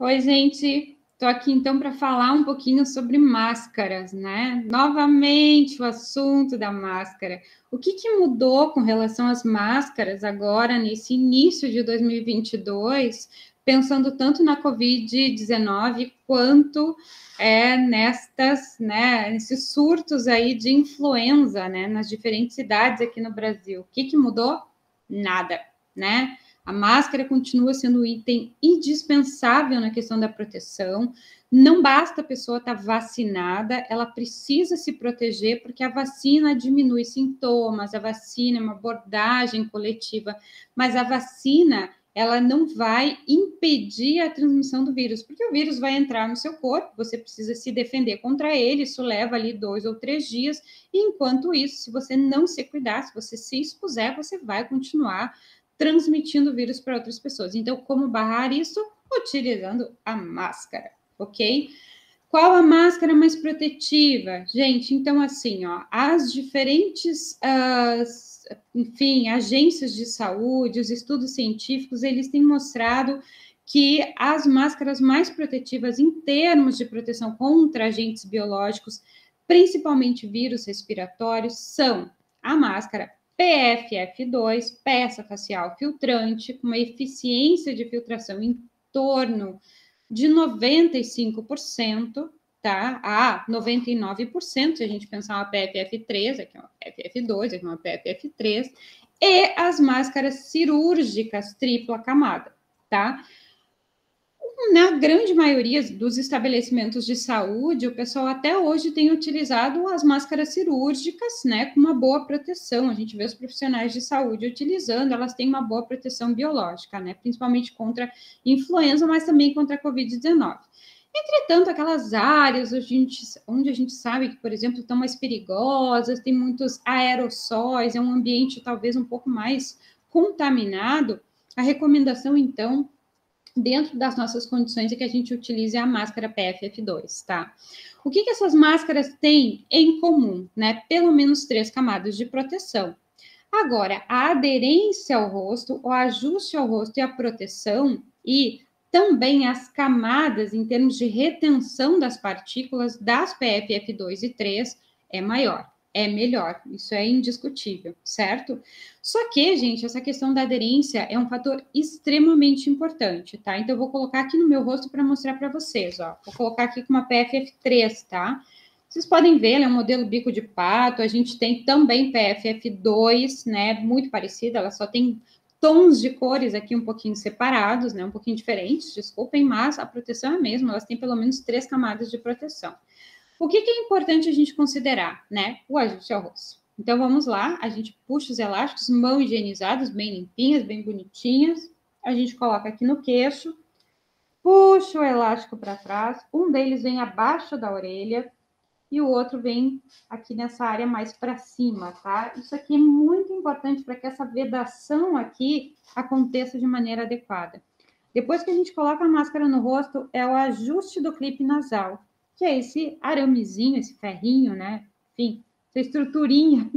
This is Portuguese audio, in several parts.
Oi, gente. Estou aqui então para falar um pouquinho sobre máscaras, né? Novamente o assunto da máscara. O que mudou com relação às máscaras agora nesse início de 2022, pensando tanto na Covid-19 quanto nesses surtos aí de influenza, né? Nas diferentes cidades aqui no Brasil. O que mudou? Nada, né? A máscara continua sendo um item indispensável na questão da proteção. Não basta a pessoa estar vacinada, ela precisa se proteger, porque a vacina diminui sintomas, a vacina é uma abordagem coletiva, mas a vacina, ela não vai impedir a transmissão do vírus, porque o vírus vai entrar no seu corpo, você precisa se defender contra ele, isso leva ali 2 ou 3 dias, e enquanto isso, se você não se cuidar, se você se expuser, você vai continuar transmitindo o vírus para outras pessoas. Então, como barrar isso? Utilizando a máscara, ok? Qual a máscara mais protetiva? Gente, então assim, ó, as diferentes, enfim, agências de saúde, os estudos científicos, eles têm mostrado que as máscaras mais protetivas em termos de proteção contra agentes biológicos, principalmente vírus respiratórios, são a máscara PFF2, peça facial filtrante, com uma eficiência de filtração em torno de 95%, tá? A 99%, se a gente pensar uma PFF3, aqui é uma PFF2, aqui é uma PFF3, e as máscaras cirúrgicas tripla camada, tá? Na grande maioria dos estabelecimentos de saúde, o pessoal até hoje tem utilizado as máscaras cirúrgicas, né, com uma boa proteção. A gente vê os profissionais de saúde utilizando, elas têm uma boa proteção biológica, né, principalmente contra influenza, mas também contra a Covid-19. Entretanto, aquelas áreas onde a gente sabe que, por exemplo, estão mais perigosas, tem muitos aerossóis, é um ambiente talvez um pouco mais contaminado, a recomendação, então, dentro das nossas condições, é que a gente utilize a máscara PFF2, tá? O que essas máscaras têm em comum, né? Pelo menos 3 camadas de proteção. Agora, a aderência ao rosto, o ajuste ao rosto e a proteção, e também as camadas em termos de retenção das partículas das PFF2 e 3 é maior, é melhor, isso é indiscutível, certo? Só que, gente, essa questão da aderência é um fator extremamente importante, tá? Então, eu vou colocar aqui no meu rosto para mostrar para vocês, ó. Vou colocar aqui com uma PFF3, tá? Vocês podem ver, ela é um modelo bico de pato, a gente tem também PFF2, né, muito parecida, ela só tem tons de cores aqui um pouquinho separados, né, um pouquinho diferentes, desculpem, mas a proteção é a mesma, elas têm pelo menos 3 camadas de proteção. O que é importante a gente considerar, né, o ajuste ao rosto. Então, vamos lá, a gente puxa os elásticos, mãos higienizadas, bem limpinhas, bem bonitinhas, a gente coloca aqui no queixo, puxa o elástico para trás, um deles vem abaixo da orelha, e o outro vem aqui nessa área mais para cima, tá? Isso aqui é muito importante para que essa vedação aqui aconteça de maneira adequada. Depois que a gente coloca a máscara no rosto, é o ajuste do clipe nasal, que é esse aramezinho, esse ferrinho, né? Enfim, essa estruturinha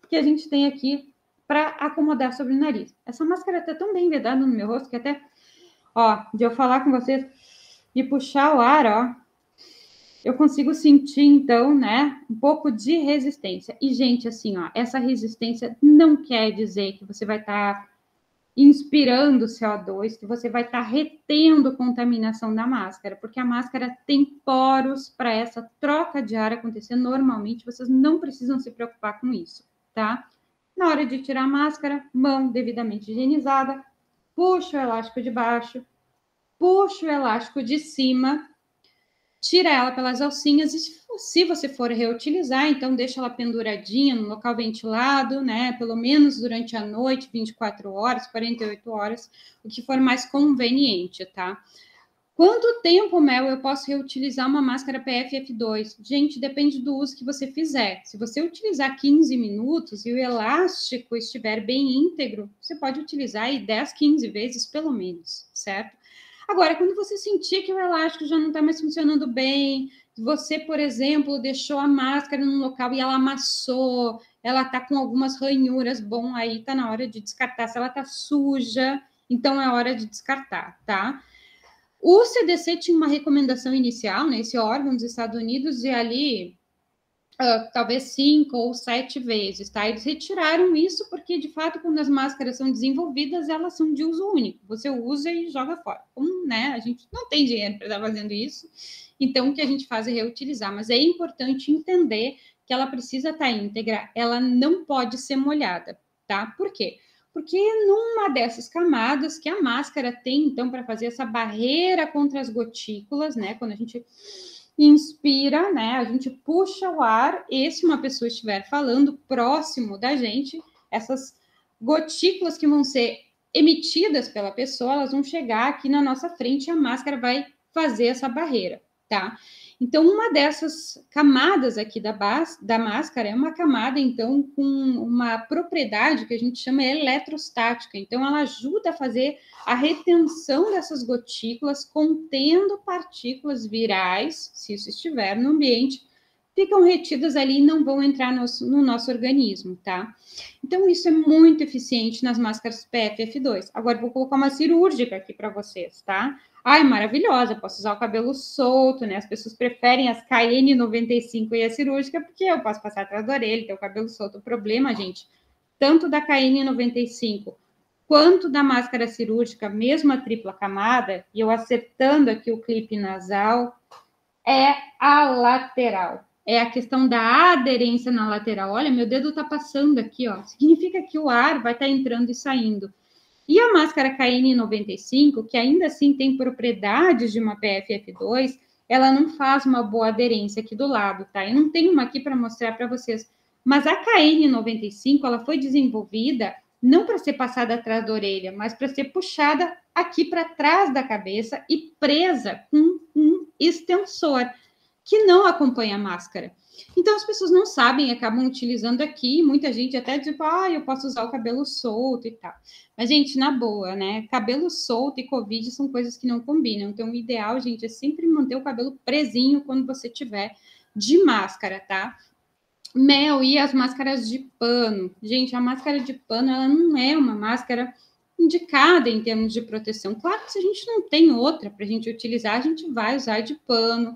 que a gente tem aqui para acomodar sobre o nariz. Essa máscara está tão bem vedada no meu rosto que até, ó, de eu falar com vocês e puxar o ar, ó, eu consigo sentir, então, né, um pouco de resistência. E, gente, assim, ó, essa resistência não quer dizer que você vai estar inspirando CO2, que você vai estar retendo contaminação da máscara, porque a máscara tem poros para essa troca de ar acontecer normalmente, vocês não precisam se preocupar com isso, tá? Na hora de tirar a máscara, mão devidamente higienizada, puxa o elástico de baixo, puxa o elástico de cima, tira ela pelas alcinhas e se você for reutilizar, então deixa ela penduradinha no local ventilado, né? Pelo menos durante a noite, 24 horas, 48 horas, o que for mais conveniente, tá? Quanto tempo, Mel, eu posso reutilizar uma máscara PFF2? Gente, depende do uso que você fizer. Se você utilizar 15 minutos e o elástico estiver bem íntegro, você pode utilizar aí 10, 15 vezes pelo menos, certo? Agora, quando você sentir que o elástico já não está mais funcionando bem, você, por exemplo, deixou a máscara num local e ela amassou, ela está com algumas ranhuras, bom, aí está na hora de descartar. Se ela está suja, então é hora de descartar, tá? O CDC tinha uma recomendação inicial, né, esse órgão dos Estados Unidos, de ali talvez 5 ou 7 vezes, tá? Eles retiraram isso porque, de fato, quando as máscaras são desenvolvidas, elas são de uso único. Você usa e joga fora. Como, né, a gente não tem dinheiro para estar fazendo isso, então o que a gente faz é reutilizar. Mas é importante entender que ela precisa estar íntegra, ela não pode ser molhada, tá? Por quê? Porque numa dessas camadas que a máscara tem, então, para fazer essa barreira contra as gotículas, né? Quando a gente inspira, né? A gente puxa o ar, e se uma pessoa estiver falando próximo da gente, essas gotículas que vão ser emitidas pela pessoa, elas vão chegar aqui na nossa frente e a máscara vai fazer essa barreira, tá? Então, uma dessas camadas aqui da máscara é uma camada, então, com uma propriedade que a gente chama eletrostática. Então, ela ajuda a fazer a retenção dessas gotículas, contendo partículas virais, se isso estiver no ambiente, ficam retidas ali e não vão entrar no nosso organismo, tá? Então, isso é muito eficiente nas máscaras PFF2. Agora, vou colocar uma cirúrgica aqui para vocês, tá? Ai, maravilhosa, posso usar o cabelo solto, né? As pessoas preferem as KN95 e a cirúrgica, porque eu posso passar atrás da orelha, ter o cabelo solto. O problema, gente, tanto da KN95 quanto da máscara cirúrgica, mesmo a tripla camada, e eu acertando aqui o clipe nasal, é a lateral. É a questão da aderência na lateral. Olha, meu dedo tá passando aqui, ó. Significa que o ar vai estar entrando e saindo. E a máscara KN95, que ainda assim tem propriedades de uma PFF2, ela não faz uma boa aderência aqui do lado, tá? Eu não tenho uma aqui para mostrar para vocês. Mas a KN95, ela foi desenvolvida não para ser passada atrás da orelha, mas para ser puxada aqui para trás da cabeça e presa com um extensor que não acompanha a máscara. Então, as pessoas não sabem, acabam utilizando aqui, muita gente até diz, eu posso usar o cabelo solto e tal. Mas, gente, na boa, né? Cabelo solto e Covid são coisas que não combinam. Então, o ideal, gente, é sempre manter o cabelo presinho quando você tiver de máscara, tá? Mel, e as máscaras de pano? Gente, a máscara de pano, ela não é uma máscara indicada em termos de proteção. Claro que se a gente não tem outra para a gente utilizar, a gente vai usar de pano,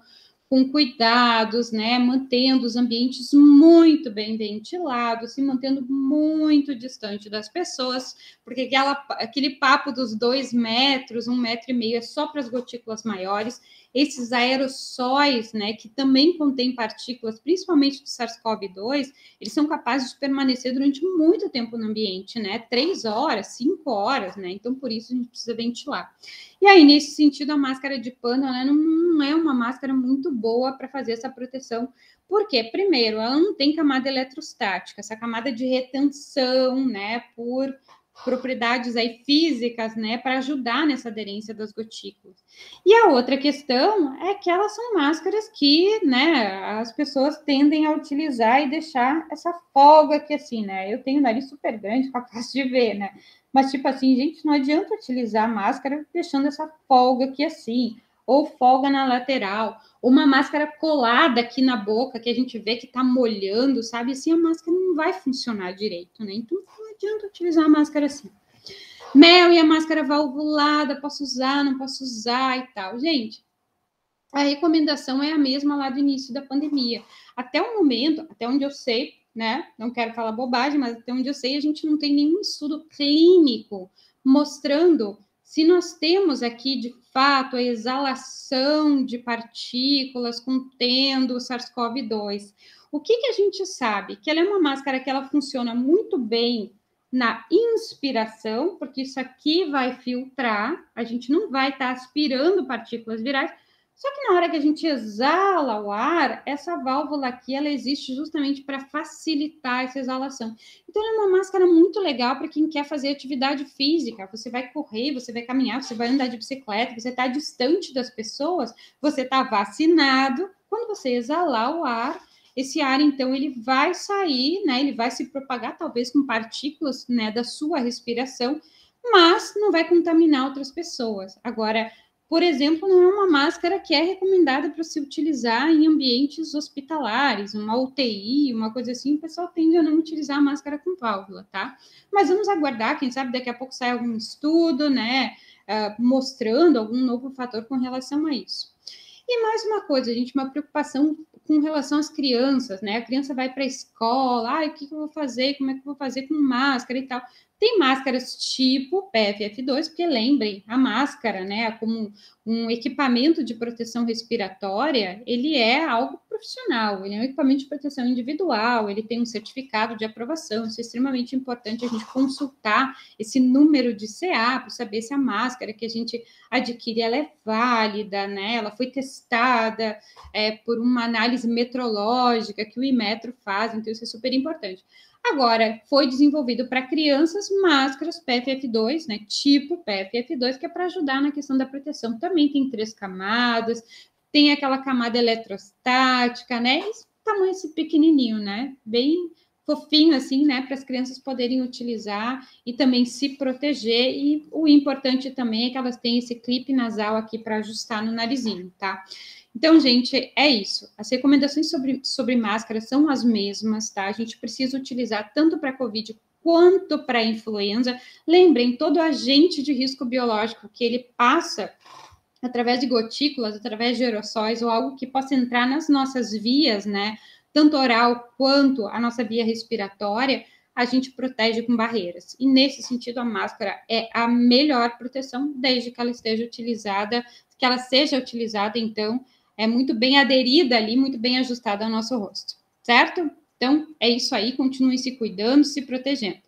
com cuidados, né? Mantendo os ambientes muito bem ventilados, se mantendo muito distante das pessoas, porque aquele papo dos 2 metros, 1,5 metro é só para as gotículas maiores. Esses aerossóis, né, que também contêm partículas, principalmente do SARS-CoV-2, eles são capazes de permanecer durante muito tempo no ambiente, né? 3 horas, 5 horas, né? Então, por isso, a gente precisa ventilar. E aí, nesse sentido, a máscara de pano, ela não é uma máscara muito boa para fazer essa proteção. Por quê? Primeiro, ela não tem camada eletrostática, essa camada de retenção, né, por propriedades aí físicas, né, para ajudar nessa aderência das gotículas. E a outra questão é que elas são máscaras que, né, as pessoas tendem a utilizar e deixar essa folga aqui assim, né? Eu tenho o nariz super grande, fica fácil de ver, né? Mas, tipo assim, gente, não adianta utilizar a máscara deixando essa folga aqui assim, ou folga na lateral, ou uma máscara colada aqui na boca, que a gente vê que tá molhando, sabe? Assim, a máscara não vai funcionar direito, né? Então, não adianta utilizar a máscara assim. Mel, e a máscara valvulada, posso usar, não posso usar e tal. Gente, a recomendação é a mesma lá do início da pandemia. Até o momento, até onde eu sei, né? Não quero falar bobagem, mas até onde eu sei, a gente não tem nenhum estudo clínico mostrando se nós temos aqui, de fato, a exalação de partículas contendo o SARS-CoV-2. O que a gente sabe? Que ela é uma máscara que ela funciona muito bem na inspiração, porque isso aqui vai filtrar, a gente não vai estar aspirando partículas virais, só que na hora que a gente exala o ar, essa válvula aqui, ela existe justamente para facilitar essa exalação. Então, é uma máscara muito legal para quem quer fazer atividade física. Você vai correr, você vai caminhar, você vai andar de bicicleta, você está distante das pessoas, você está vacinado. Quando você exalar o ar, esse ar, então, ele vai sair, né? Ele vai se propagar, talvez, com partículas, né, da sua respiração, mas não vai contaminar outras pessoas. Agora, por exemplo, não é uma máscara que é recomendada para se utilizar em ambientes hospitalares, uma UTI, uma coisa assim, o pessoal tende a não utilizar a máscara com válvula, tá? Mas vamos aguardar, quem sabe daqui a pouco sai algum estudo, né? mostrando algum novo fator com relação a isso. E mais uma coisa, gente, uma preocupação com relação às crianças, né? A criança vai para a escola, o que eu vou fazer? Como é que eu vou fazer com máscara e tal? Tem máscaras tipo PFF2, porque lembrem, a máscara, né, como um equipamento de proteção respiratória, ele é algo profissional, ele é um equipamento de proteção individual, ele tem um certificado de aprovação, isso é extremamente importante a gente consultar esse número de CA para saber se a máscara que a gente adquire, ela é válida, né, ela foi testada por uma análise metrológica que o Inmetro faz, então isso é super importante. Agora, foi desenvolvido para crianças máscaras PFF2, né, tipo PFF2, que é para ajudar na questão da proteção. Também tem 3 camadas, tem aquela camada eletrostática, né, esse tamanho esse pequenininho, né, bem fofinho assim, né, para as crianças poderem utilizar e também se proteger. E o importante também é que elas têm esse clipe nasal aqui para ajustar no narizinho, tá? Então, gente, é isso. As recomendações sobre máscara são as mesmas, tá? A gente precisa utilizar tanto para COVID quanto para influenza. Lembrem, todo agente de risco biológico que ele passa através de gotículas, através de aerossóis ou algo que possa entrar nas nossas vias, né? Tanto oral quanto a nossa via respiratória, a gente protege com barreiras. E nesse sentido, a máscara é a melhor proteção, desde que ela esteja utilizada, que ela seja utilizada, então, é muito bem aderida ali, muito bem ajustada ao nosso rosto, certo? Então, é isso aí, continuem se cuidando, se protegendo.